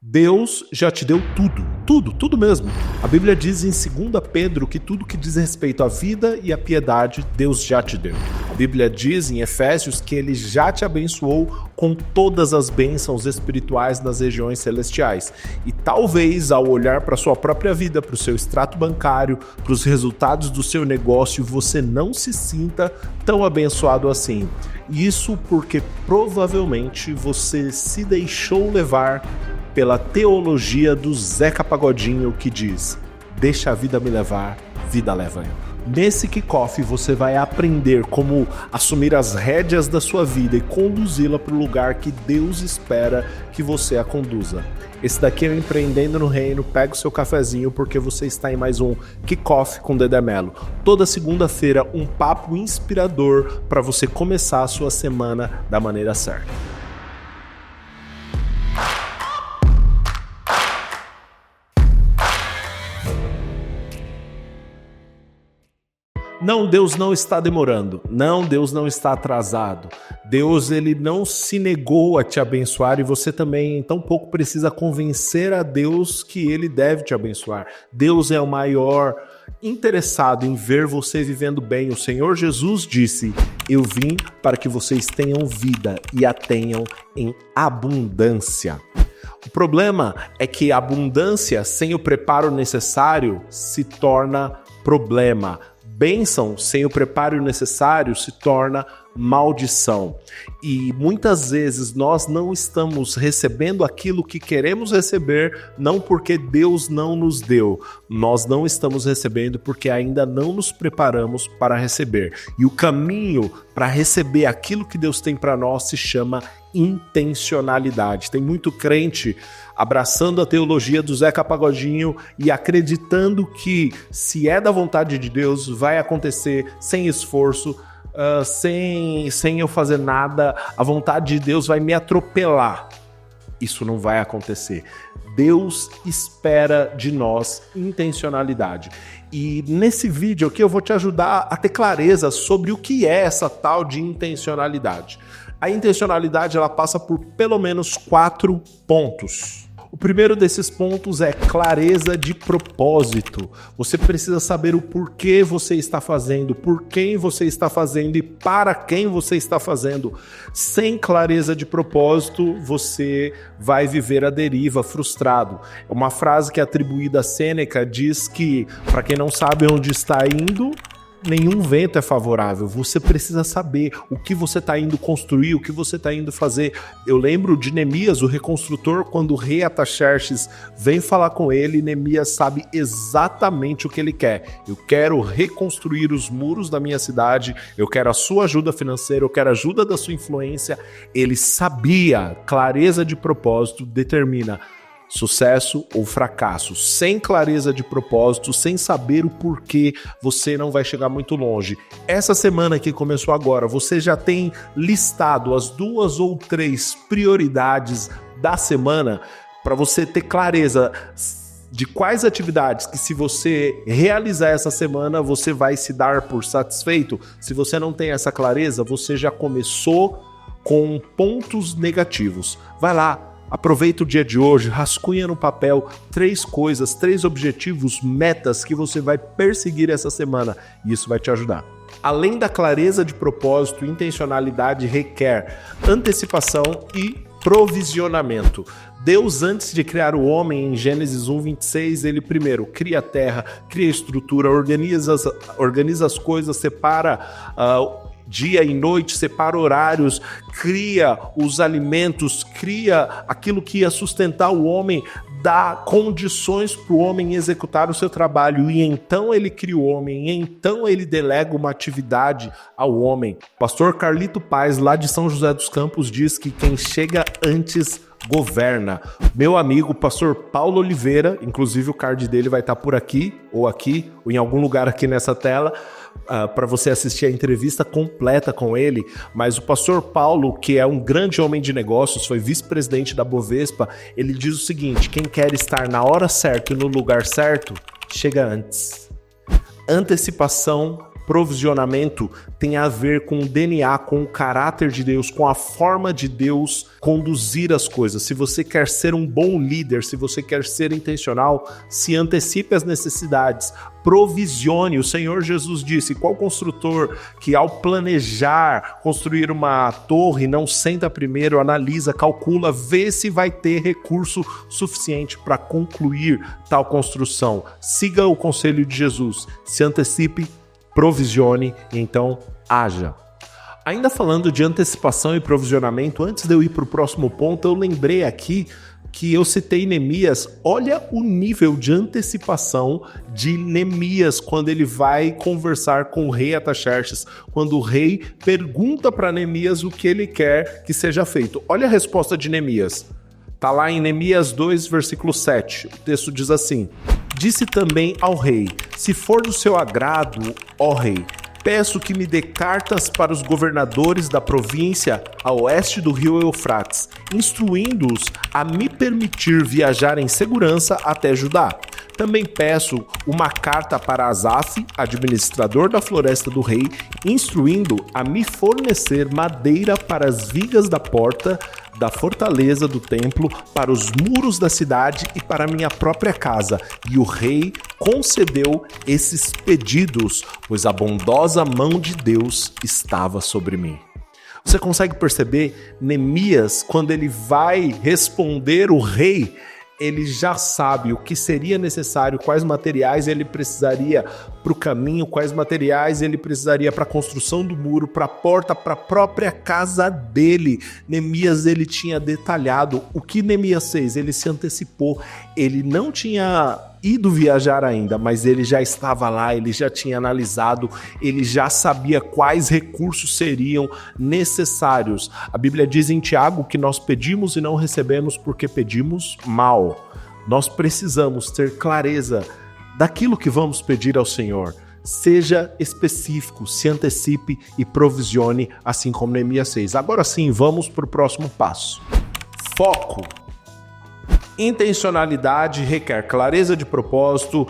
Deus já te deu tudo mesmo. A Bíblia diz em 2 Pedro que tudo que diz respeito à vida e à piedade, Deus já te deu. A Bíblia diz em Efésios que Ele já te abençoou com todas as bênçãos espirituais nas regiões celestiais. E talvez ao olhar para a sua própria vida, para o seu extrato bancário, para os resultados do seu negócio, você não se sinta tão abençoado assim. Isso porque provavelmente você se deixou levar pela teologia do Zeca Pagodinho que diz: deixa a vida me levar, vida leva eu. Nesse kickoff você vai aprender como assumir as rédeas da sua vida e conduzi-la para o lugar que Deus espera que você a conduza. Esse daqui é o Empreendendo no Reino. Pega o seu cafezinho porque você está em mais um kickoff com Dedé Mello. Toda segunda-feira um papo inspirador para você começar a sua semana da maneira certa. Não, Deus não está demorando. Não, Deus não está atrasado. Deus, ele não se negou a te abençoar e você também, tão pouco, precisa convencer a Deus que ele deve te abençoar. Deus é o maior interessado em ver você vivendo bem. O Senhor Jesus disse: eu vim para que vocês tenham vida e a tenham em abundância. O problema é que a abundância sem o preparo necessário se torna problema. Bênção sem o preparo necessário se torna maldição. E muitas vezes nós não estamos recebendo aquilo que queremos receber, não porque Deus não nos deu. Nós não estamos recebendo porque ainda não nos preparamos para receber. E o caminho para receber aquilo que Deus tem para nós se chama intencionalidade. Tem muito crente abraçando a teologia do Zeca Pagodinho e acreditando que, se é da vontade de Deus, vai acontecer sem esforço, sem eu fazer nada, a vontade de Deus vai me atropelar. Isso não vai acontecer. Deus espera de nós intencionalidade. E nesse vídeo aqui eu vou te ajudar a ter clareza sobre o que é essa tal de intencionalidade. A intencionalidade, ela passa por pelo menos 4 pontos. O primeiro desses pontos é clareza de propósito. Você precisa saber o porquê você está fazendo, por quem você está fazendo e para quem você está fazendo. Sem clareza de propósito, você vai viver a deriva, frustrado. Uma frase que é atribuída a Sêneca diz que, para quem não sabe onde está indo, nenhum vento é favorável. Você precisa saber o que você está indo construir, o que você está indo fazer. Eu lembro de Neemias, o reconstrutor, quando o rei Artaxerxes vem falar com ele, Neemias sabe exatamente o que ele quer. Eu quero reconstruir os muros da minha cidade, eu quero a sua ajuda financeira, eu quero a ajuda da sua influência. Ele sabia, clareza de propósito determina sucesso ou fracasso. Sem clareza de propósito, sem saber o porquê, você não vai chegar muito longe. Essa semana que começou agora, você já tem listado as 2 ou 3 prioridades da semana para você ter clareza de quais atividades que, se você realizar essa semana, você vai se dar por satisfeito. Se você não tem essa clareza, você já começou com pontos negativos. Vai lá, aproveita o dia de hoje, rascunha no papel 3 coisas, 3 objetivos, metas que você vai perseguir essa semana e isso vai te ajudar. Além da clareza de propósito, intencionalidade requer antecipação e provisionamento. Deus, antes de criar o homem, em Gênesis 1:26, ele primeiro cria a terra, cria a estrutura, organiza as coisas, separa dia e noite, separa horários, cria os alimentos, cria aquilo que ia sustentar o homem, dá condições para o homem executar o seu trabalho, e então ele cria o homem, e então ele delega uma atividade ao homem. O pastor Carlito Paz, lá de São José dos Campos, diz que quem chega antes governa. Meu amigo, pastor Paulo Oliveira, inclusive o card dele vai estar por aqui, ou em algum lugar aqui nessa tela, para você assistir a entrevista completa com ele. Mas o pastor Paulo, que é um grande homem de negócios, foi vice-presidente da Bovespa, ele diz o seguinte: quem quer estar na hora certa e no lugar certo, chega antes. Antecipação provisionamento tem a ver com o DNA, com o caráter de Deus, com a forma de Deus conduzir as coisas. Se você quer ser um bom líder, se você quer ser intencional, se antecipe às necessidades, provisione. O Senhor Jesus disse: qual construtor que ao planejar construir uma torre não senta primeiro, analisa, calcula, vê se vai ter recurso suficiente para concluir tal construção? Siga o conselho de Jesus, se antecipe, provisione e então haja. Ainda falando de antecipação e provisionamento, antes de eu ir para o próximo ponto, eu lembrei aqui que eu citei Neemias. Olha o nível de antecipação de Neemias quando ele vai conversar com o rei Artaxerxes, quando o rei pergunta para Neemias o que ele quer que seja feito. Olha a resposta de Neemias. Está lá em Neemias 2, versículo 7. O texto diz assim: disse também ao rei: se for do seu agrado, ó rei, peço que me dê cartas para os governadores da província a oeste do rio Eufrates, instruindo-os a me permitir viajar em segurança até Judá. Também peço uma carta para Asaf, administrador da floresta do rei, instruindo a me fornecer madeira para as vigas da porta da fortaleza do templo, para os muros da cidade e para minha própria casa. E o rei concedeu esses pedidos, pois a bondosa mão de Deus estava sobre mim. Você consegue perceber? Neemias, quando ele vai responder o rei, ele já sabe o que seria necessário, quais materiais ele precisaria para o caminho, quais materiais ele precisaria para a construção do muro, para a porta, para a própria casa dele. Neemias, ele tinha detalhado. O que Neemias fez? Ele se antecipou. Ele não tinha ido viajar ainda, mas ele já estava lá, ele já tinha analisado, ele já sabia quais recursos seriam necessários. A Bíblia diz em Tiago que nós pedimos e não recebemos porque pedimos mal. Nós precisamos ter clareza daquilo que vamos pedir ao Senhor. Seja específico, se antecipe e provisione, assim como Neemias fez. Agora sim, vamos para o próximo passo. Foco. Intencionalidade requer clareza de propósito,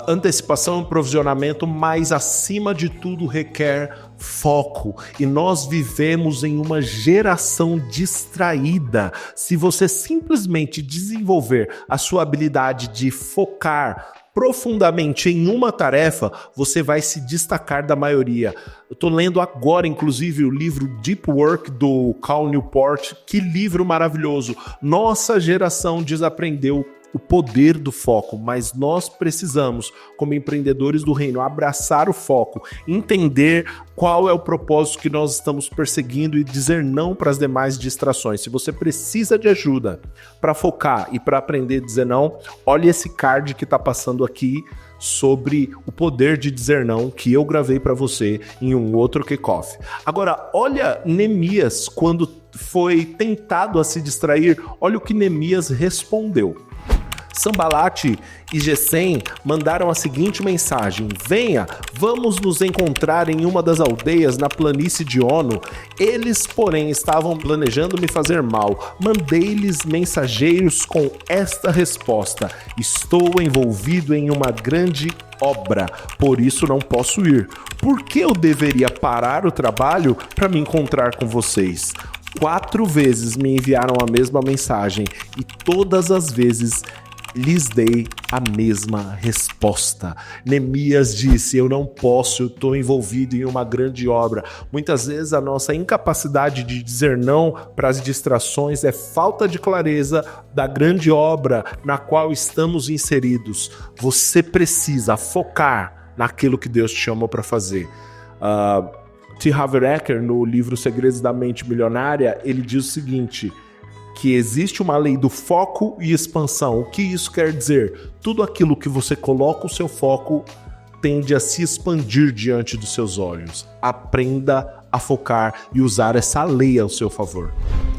antecipação e provisionamento, mas acima de tudo requer foco. E nós vivemos em uma geração distraída. Se você simplesmente desenvolver a sua habilidade de focar profundamente em uma tarefa, você vai se destacar da maioria. Eu estou lendo agora, inclusive, o livro Deep Work do Cal Newport. Que livro maravilhoso! Nossa geração desaprendeu o poder do foco, mas nós precisamos, como empreendedores do reino, abraçar o foco, entender qual é o propósito que nós estamos perseguindo e dizer não para as demais distrações. Se você precisa de ajuda para focar e para aprender a dizer não, olha esse card que está passando aqui sobre o poder de dizer não, que eu gravei para você em um outro kickoff. Agora, olha Neemias, quando foi tentado a se distrair, olha o que Neemias respondeu. Sanbalate e Gesem mandaram a seguinte mensagem: venha, vamos nos encontrar em uma das aldeias na planície de Ono. Eles, porém, estavam planejando me fazer mal. Mandei-lhes mensageiros com esta resposta: estou envolvido em uma grande obra, por isso não posso ir. Por que eu deveria parar o trabalho para me encontrar com vocês? 4 vezes me enviaram a mesma mensagem e todas as vezes lhes dei a mesma resposta. Neemias disse: eu não posso, eu estou envolvido em uma grande obra. Muitas vezes a nossa incapacidade de dizer não para as distrações é falta de clareza da grande obra na qual estamos inseridos. Você precisa focar naquilo que Deus te chamou para fazer. T. Harv Eker, no livro Segredos da Mente Milionária, ele diz o seguinte: que existe uma lei do foco e expansão. O que isso quer dizer? Tudo aquilo que você coloca o seu foco tende a se expandir diante dos seus olhos. Aprenda a focar e usar essa lei ao seu favor.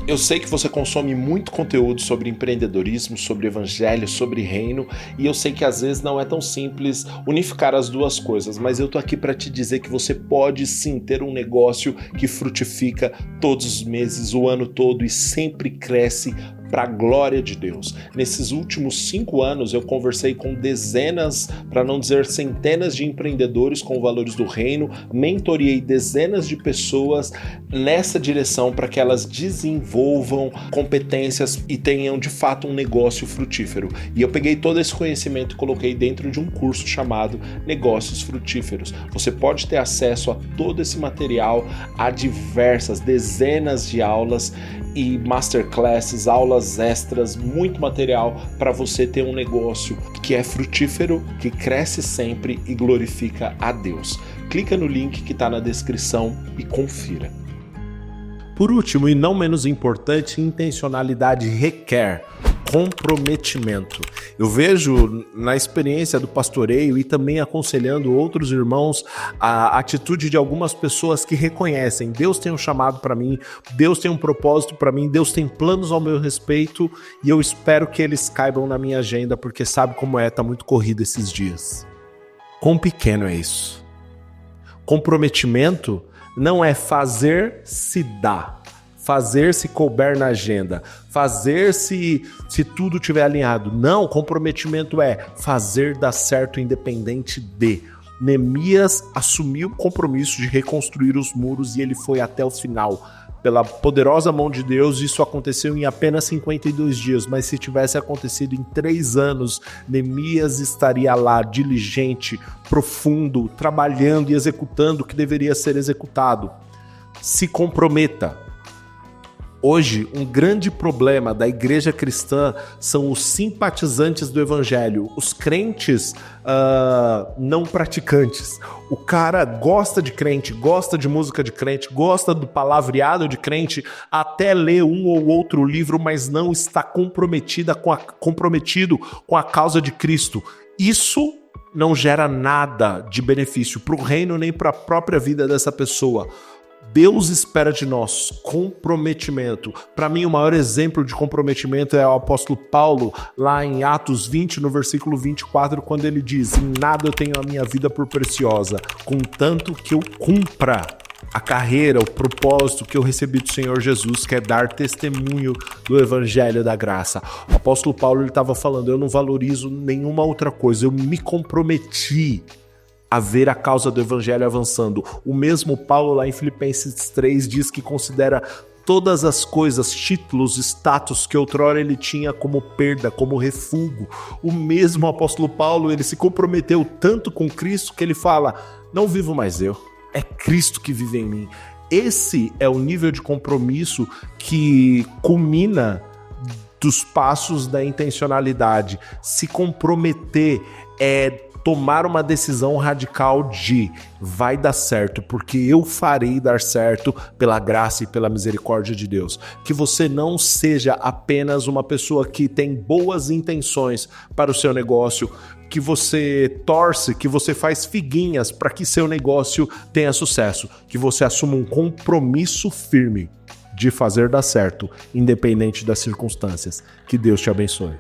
Eu sei que você consome muito conteúdo sobre empreendedorismo, sobre evangelho, sobre reino, e eu sei que às vezes não é tão simples unificar as duas coisas, mas eu tô aqui para te dizer que você pode sim ter um negócio que frutifica todos os meses, o ano todo, e sempre cresce para a glória de Deus. Nesses últimos 5 anos eu conversei com dezenas, para não dizer centenas de empreendedores com valores do reino, mentoriei dezenas de pessoas nessa direção para que elas desenvolvam competências e tenham de fato um negócio frutífero. E eu peguei todo esse conhecimento e coloquei dentro de um curso chamado Negócios Frutíferos. Você pode ter acesso a todo esse material, a diversas, dezenas de aulas e masterclasses, aulas extras, muito material para você ter um negócio que é frutífero, que cresce sempre e glorifica a Deus. Clica no link que está na descrição e confira. Por último, e não menos importante, intencionalidade requer comprometimento. Eu vejo na experiência do pastoreio e também aconselhando outros irmãos a atitude de algumas pessoas que reconhecem: Deus tem um chamado para mim, Deus tem um propósito para mim, Deus tem planos ao meu respeito e eu espero que eles caibam na minha agenda, porque sabe como tá muito corrido esses dias. Quão pequeno é isso? Comprometimento não é fazer se dá, fazer se couber na agenda, fazer se tudo estiver alinhado. Não, comprometimento é fazer dar certo independente de. Neemias assumiu o compromisso de reconstruir os muros e ele foi até o final. Pela poderosa mão de Deus, isso aconteceu em apenas 52 dias, mas se tivesse acontecido em 3 anos, Neemias estaria lá, diligente, profundo, trabalhando e executando o que deveria ser executado. Se comprometa. Hoje, um grande problema da igreja cristã são os simpatizantes do evangelho, os crentes não praticantes. O cara gosta de crente, gosta de música de crente, gosta do palavreado de crente, até lê um ou outro livro, mas não está comprometido com a causa de Cristo. Isso não gera nada de benefício para o reino nem para a própria vida dessa pessoa. Deus espera de nós comprometimento. Para mim, o maior exemplo de comprometimento é o apóstolo Paulo, lá em Atos 20, no versículo 24, quando ele diz: em nada eu tenho a minha vida por preciosa, contanto que eu cumpra a carreira, o propósito que eu recebi do Senhor Jesus, que é dar testemunho do Evangelho da Graça. O apóstolo Paulo estava falando: eu não valorizo nenhuma outra coisa, eu me comprometi a ver a causa do evangelho avançando. O mesmo Paulo lá em Filipenses 3 diz que considera todas as coisas, títulos, status que outrora ele tinha como perda, como refúgio. O mesmo apóstolo Paulo, ele se comprometeu tanto com Cristo que ele fala: não vivo mais eu, é Cristo que vive em mim. Esse é o nível de compromisso que culmina dos passos da intencionalidade. Se comprometer é tomar uma decisão radical de vai dar certo, porque eu farei dar certo pela graça e pela misericórdia de Deus. Que você não seja apenas uma pessoa que tem boas intenções para o seu negócio, que você torce, que você faz figuinhas para que seu negócio tenha sucesso, que você assuma um compromisso firme de fazer dar certo, independente das circunstâncias. Que Deus te abençoe.